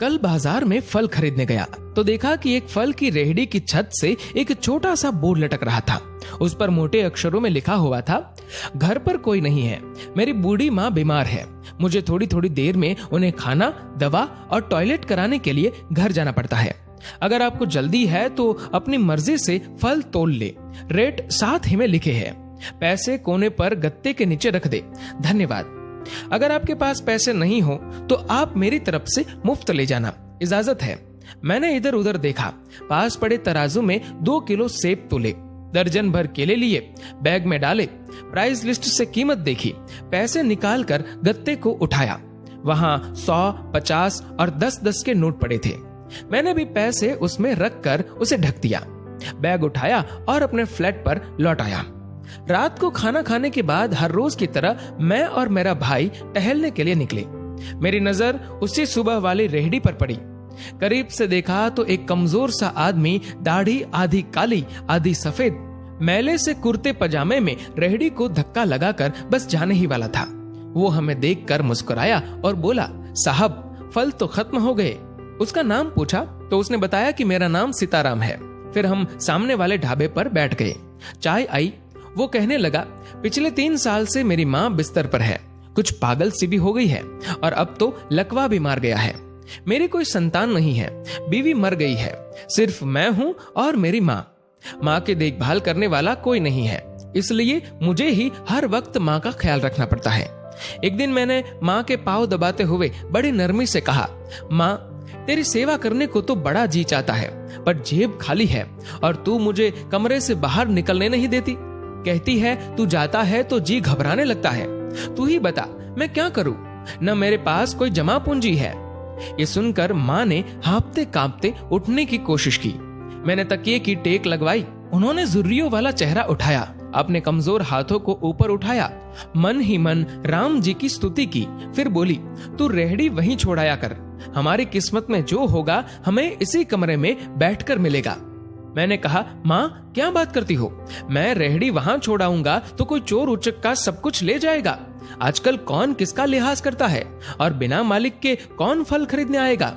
कल बाजार में फल खरीदने गया तो देखा कि एक फल की रेहड़ी की छत से एक छोटा सा बोर्ड लटक रहा था। उस पर मोटे अक्षरों में लिखा हुआ था, घर पर कोई नहीं है, मेरी बूढ़ी माँ बीमार है, मुझे थोड़ी थोड़ी देर में उन्हें खाना, दवा और टॉयलेट कराने के लिए घर जाना पड़ता है। अगर आपको जल्दी है तो अपनी मर्जी से फल तोल ले। रेट साथ ही में लिखे हैं। पैसे कोने पर गत्ते के नीचे रख दे, धन्यवाद। अगर आपके पास पैसे नहीं हो तो आप मेरी तरफ से मुफ्त ले जाना, इजाजत है। मैंने इधर उधर देखा, पास पड़े तराजू में 2 किलो सेब तोले, दर्जन भर केले लिए, बैग में डाले, प्राइस लिस्ट से कीमत देखी, पैसे निकालकर गत्ते को उठाया। वहां 100, 50 और 10-10 के नोट पड़े थे। मैंने भी पैसे उसमें रखकर उसे ढक दिया, बैग उठाया और अपने फ्लैट पर लौट आया। रात को खाना खाने के बाद हर रोज की तरह मैं और मेरा भाई टहलने के लिए निकले। मेरी नजर उसी सुबह वाली रेहड़ी पर पड़ी। करीब से देखा तो एक कमजोर सा आदमी, दाढ़ी आधी काली आधी सफेद, मैले से कुर्ते पजामे में रेहड़ी को धक्का लगाकर बस जाने ही वाला था। वो हमें देखकर मुस्कुराया और बोला, साहब फल तो खत्म हो गए। उसका नाम पूछा तो उसने बताया कि मेरा नाम सीताराम है। फिर हम सामने वाले ढाबे पर बैठ गए। चाय आई। वो कहने लगा, पिछले 3 साल से मेरी माँ बिस्तर पर है, कुछ पागल सी भी हो गई है और अब तो लकवा भी मार गया है। मेरी कोई संतान नहीं है, बीवी मर गई है, सिर्फ मैं हूँ और मेरी माँ। माँ की देखभाल करने वाला कोई नहीं है, इसलिए मुझे ही हर वक्त माँ का ख्याल रखना पड़ता है। एक दिन मैंने माँ के पाँव दबाते हुए बड़ी नरमी से कहा, माँ तेरी सेवा करने को तो बड़ा जी चाहता है, पर जेब खाली है और तू मुझे कमरे से बाहर निकलने नहीं देती। कहती है तू जाता है तो जी घबराने लगता है। तू ही बता मैं क्या करूं, न मेरे पास कोई जमा पूंजी है। ये सुनकर माँ ने हाँफते कांपते उठने की कोशिश की। मैंने तकिए की टेक लगवाई। उन्होंने जुर्रियों वाला चेहरा उठाया, अपने कमजोर हाथों को ऊपर उठाया, मन ही मन राम जी की स्तुति की। फिर बोली, तू रेहड़ी वहीं छोड़ाया कर, हमारी किस्मत में जो होगा हमें इसी कमरे में बैठकर मिलेगा। मैंने कहा, माँ क्या बात करती हो, मैं रेहड़ी वहां छोड़ाऊंगा तो कोई चोर उचक्का सब कुछ ले जाएगा। आजकल कौन किसका लिहाज करता है और बिना मालिक के कौन फल खरीदने आएगा।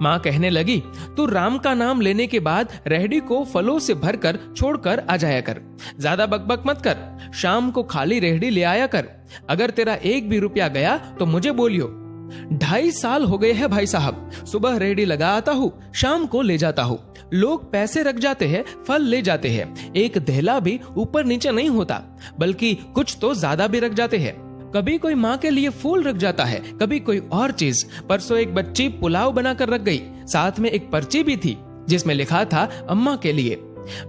माँ कहने लगी, तू राम का नाम लेने के बाद रेहड़ी को फलों से भरकर छोड़कर आ जाया कर, ज्यादा बकबक मत कर, शाम को खाली रेहड़ी ले आया कर। अगर तेरा 1 भी रुपया गया तो मुझे बोलियो। 2.5 साल हो गए हैं भाई साहब, सुबह रेहड़ी लगा आता हूँ, शाम को ले जाता हूँ। लोग पैसे रख जाते हैं, फल ले जाते हैं, एक धेला भी ऊपर नीचे नहीं होता, बल्कि कुछ तो ज्यादा भी रख जाते हैं। कभी कोई माँ के लिए फूल रख जाता है, कभी कोई और चीज। परसों एक बच्ची पुलाव बनाकर रख गई, साथ में एक पर्ची भी थी जिसमें लिखा था अम्मा के लिए।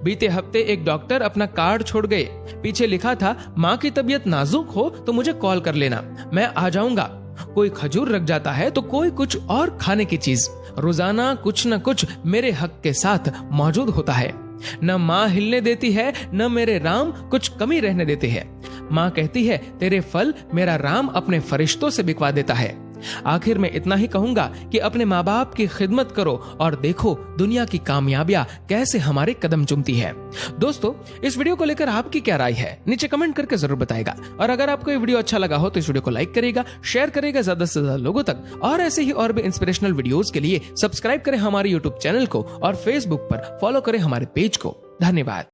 बीते हफ्ते एक डॉक्टर अपना कार्ड छोड़ गए, पीछे लिखा था, माँ की तबीयत नाजुक हो तो मुझे कॉल कर लेना, मैं आ जाऊंगा। कोई खजूर रख जाता है तो कोई कुछ और खाने की चीज। रोजाना कुछ न कुछ मेरे हक के साथ मौजूद होता है। न माँ हिलने देती है, न मेरे राम कुछ कमी रहने देते हैं। माँ कहती है, तेरे फल मेरा राम अपने फरिश्तों से बिकवा देता है। आखिर में इतना ही कहूंगा कि अपने माँ बाप की खिदमत करो और देखो दुनिया की कामयाबियां कैसे हमारे कदम चूमती है। दोस्तों, इस वीडियो को लेकर आपकी क्या राय है, नीचे कमेंट करके जरूर बताएगा। और अगर आपको ये वीडियो अच्छा लगा हो तो इस वीडियो को लाइक करेगा, शेयर करेगा ज्यादा से ज्यादा लोगों तक। और ऐसे ही और भी इंस्पिरेशनल वीडियोस के लिए सब्सक्राइब करें हमारे यूट्यूब चैनल को और फेसबुक पर फॉलो करें हमारे पेज को। धन्यवाद।